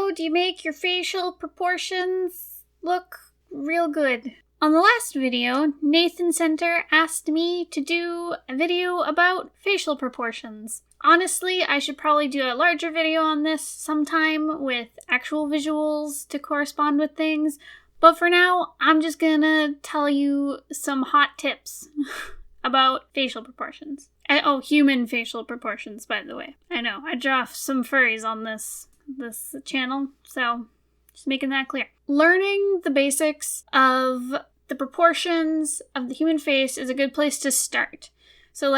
how do you make your facial proportions look real good? On the last video, Nathan Center asked me to do a video about facial proportions. Honestly, I should probably do a larger video on this sometime with actual visuals to correspond with things, but for now, I'm just gonna tell you some hot tips about facial proportions. Human facial proportions, by the way. I know, I draw some furries on this channel, so just making that clear. Learning the basics of the proportions of the human face is a good place to start. So,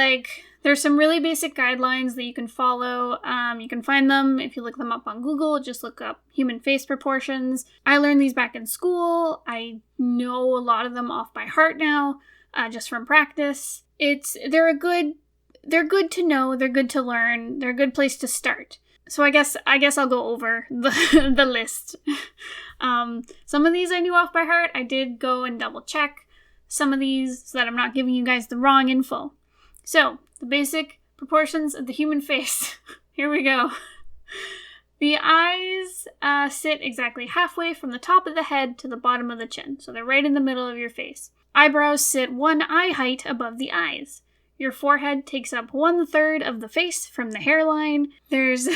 there's some really basic guidelines that you can follow. You can find them if you look them up on Google. Just look up human face proportions. I learned these back in school. I know a lot of them off by heart now, just from practice. They're good to know. They're good to learn. They're a good place to start. So I guess I'll go over the list. Some of these I knew off by heart. I did go and double check some of these so that I'm not giving you guys the wrong info. So, the basic proportions of the human face. Here we go. The eyes sit exactly halfway from the top of the head to the bottom of the chin. So they're right in the middle of your face. Eyebrows sit one eye height above the eyes. Your forehead takes up 1/3 of the face from the hairline. There's...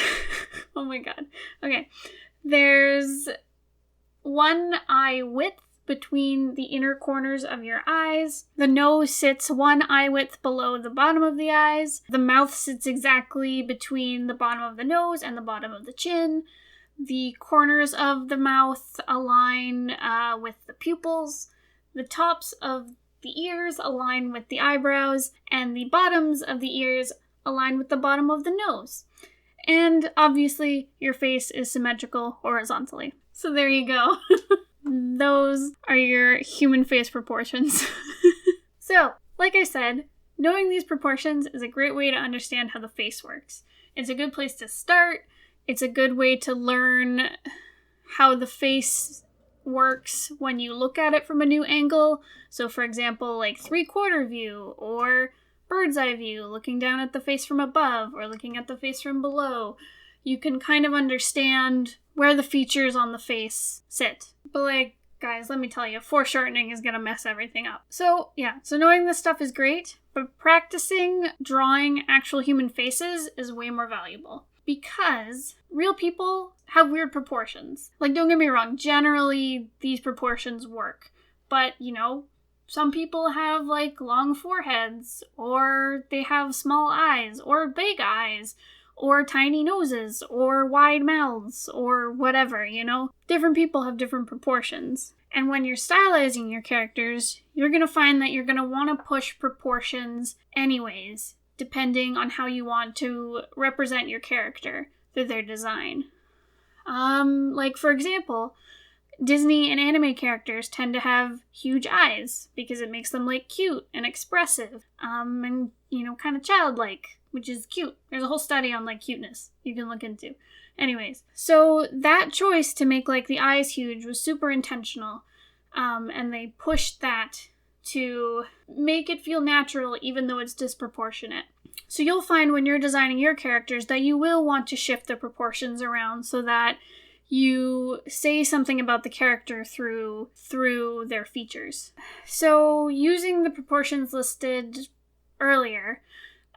oh my god. Okay. There's one eye width between the inner corners of your eyes. The nose sits one eye width below the bottom of the eyes. The mouth sits exactly between the bottom of the nose and the bottom of the chin. The corners of the mouth align with the pupils. The tops of the ears align with the eyebrows, and the bottoms of the ears align with the bottom of the nose. And obviously, your face is symmetrical horizontally. So there you go. Those are your human face proportions. So, like I said, knowing these proportions is a great way to understand how the face works. It's a good place to start. It's a good way to learn how the face works when you look at it from a new angle. So, for example, 3/4 view or bird's eye view, looking down at the face from above or looking at the face from below. You can kind of understand where the features on the face sit. But guys, let me tell you, foreshortening is gonna mess everything up. So knowing this stuff is great, but practicing drawing actual human faces is way more valuable. Because real people have weird proportions. Don't get me wrong, generally these proportions work. But, some people have, long foreheads, or they have small eyes, or big eyes, or tiny noses, or wide mouths, or whatever, Different people have different proportions. And when you're stylizing your characters, you're going to find that you're going to want to push proportions anyways, depending on how you want to represent your character through their design. For example, Disney and anime characters tend to have huge eyes because it makes them cute and expressive, and kind of childlike, which is cute. There's a whole study on cuteness you can look into. Anyways, so that choice to make the eyes huge was super intentional, and they pushed that to make it feel natural even though it's disproportionate. So you'll find when you're designing your characters that you will want to shift the proportions around so that you say something about the character through their features. So using the proportions listed earlier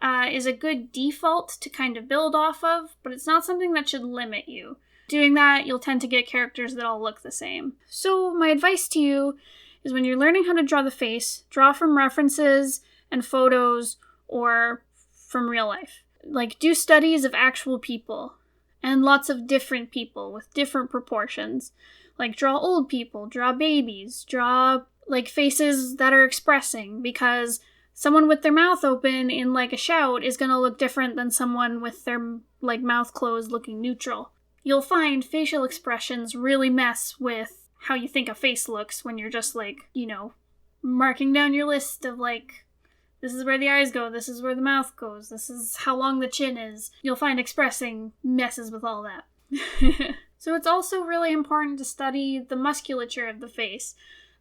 is a good default to kind of build off of, but it's not something that should limit you. Doing that, you'll tend to get characters that all look the same. So my advice to you is when you're learning how to draw the face, draw from references and photos or from real life. Do studies of actual people and lots of different people with different proportions. Draw old people, draw babies, draw faces that are expressing, because someone with their mouth open in a shout is going to look different than someone with their mouth closed looking neutral. You'll find facial expressions really mess with how you think a face looks when you're just marking down your list of this is where the eyes go, this is where the mouth goes, this is how long the chin is. You'll find expressing messes with all that. So it's also really important to study the musculature of the face.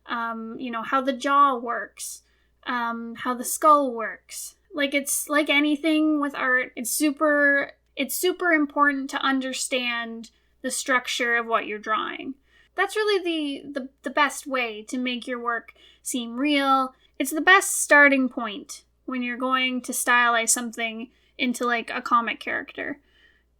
How the jaw works. How the skull works. It's like anything with art, it's super important to understand the the structure of what you're drawing. That's really the best way to make your work seem real. It's the best starting point when you're going to stylize something into like a comic character,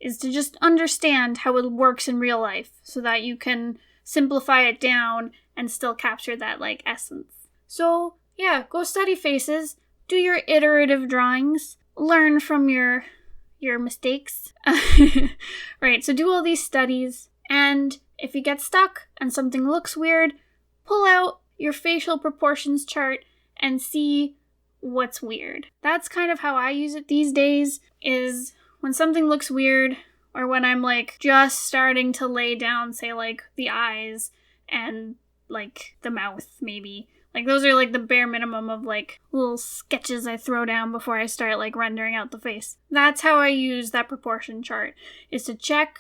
is to just understand how it works in real life so that you can simplify it down and still capture that like essence. So yeah, go study faces, do your iterative drawings, learn from your mistakes. Right, so do all these studies, and if you get stuck and something looks weird, pull out your facial proportions chart and see what's weird. That's kind of how I use it these days, is when something looks weird, or when I'm like just starting to lay down, say like the eyes and like the mouth maybe. Like those are like the bare minimum of like little sketches I throw down before I start like rendering out the face. That's how I use that proportion chart, is to check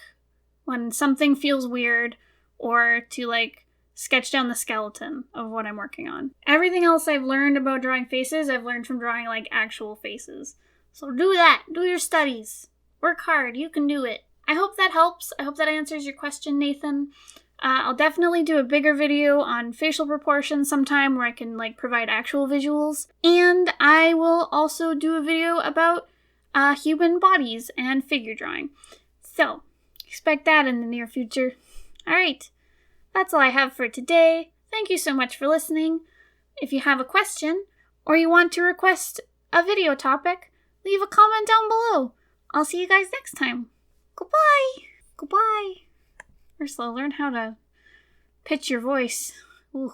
when something feels weird, or to like sketch down the skeleton of what I'm working on. Everything else I've learned about drawing faces, I've learned from drawing like actual faces. So do that. Do your studies. Work hard. You can do it. I hope that helps. I hope that answers your question, Nathan. I'll definitely do a bigger video on facial proportions sometime where I can like provide actual visuals. And I will also do a video about human bodies and figure drawing. So expect that in the near future. Alright, that's all I have for today. Thank you so much for listening. If you have a question, or you want to request a video topic, leave a comment down below. I'll see you guys next time. Goodbye! Goodbye! Ursula, learn how to pitch your voice. Ooh.